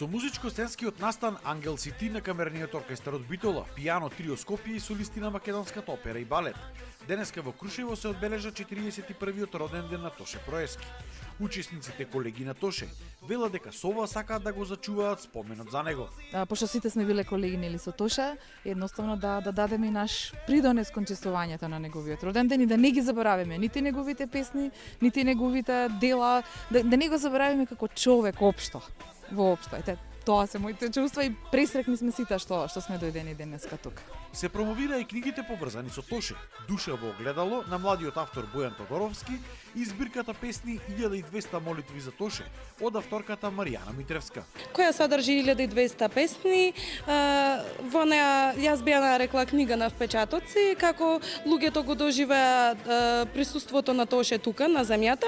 Со музичко-сценскиот настан Ангел Сити на камерниот оркестар од Битола, пијано трио Скопје и солисти на македонската опера и балет. Денеска во Крушево се одбележа 41-виот роден ден на Тоше Проески. Учесниците колеги на Тоше велат дека со ова сакаат да го зачуваат споменот за него. Пошто сите сме биле колеги нели со Тоша, едноставно да дадеме и наш придонес кон чествувањето на неговиот роден ден и да не ги забораваме нити неговите песни, нити неговите дела, да не го забораваме како човек општо. Воопшто, ете, тоа се моите чувства и пресрекни сме сите што сме дојдени денеска тука. Се промовира и книгите поврзани со Тоше, Душа во огледало на младиот автор Бојан Тодоровски и збирката песни 1200 молитви за Тоше од авторката Маријана Митревска. Која содржи 1200 песни, во неа јас би ја нарекла книга на впечатоци, како луѓето го доживеа присуството на Тоше тука на земјата,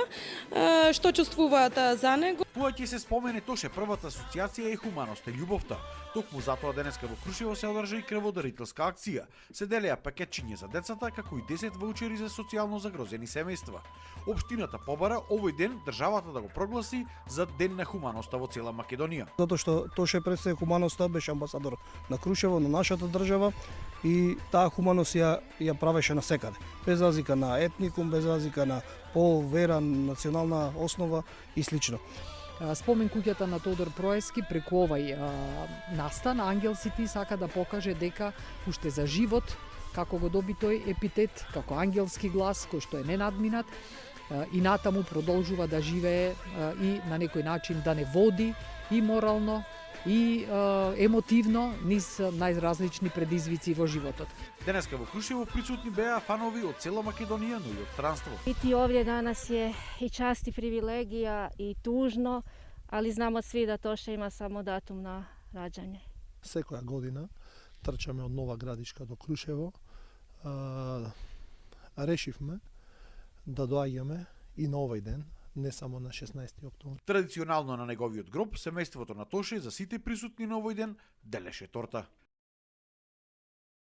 што чувствуваат за него. Тоа ќе се спомене Тоше, првата асоциација е хуманоста и љубовта. Токму затоа денеска во Крушево се одржа и крводарителска акција. Се делеа пакетчиња за децата, како и 10 ваучери за социјално загрозени семејства. Општината побара овој ден државата да го прогласи за Ден на хуманоста во цела Македонија. Затоа што Тоше представи хуманоста, беше амбасадор на Крушево, на нашата држава и таа хуманост ја правеше насекаде. Без разлика на етникум, без разлика на пол, вера, национална основа и слично. Спомен куќата на Тодор Проески преку овај настан Ангел Сити сака да покаже дека уште за живот, како го доби тој епитет, како ангелски глас кој што е ненадминат, и натаму продолжува да живее и на некој начин да не води и морално и емотивно низ најразлични предизвици во животот. Денеска во Крушево присутни беа фанови од цела Македонија, но и од странство. Biti ovdje danas je i čast i privilegija i tužno, ali znamo svi da Toše ima samo datum na rađanje. Секоја година трчаме од Нова Градишка до Крушево. Решивме да доаѓаме и на овој ден, не само на 16 октомври. Традиционално на неговиот гроб, семејството на Тоше за сите присутни на овој ден делеше торта.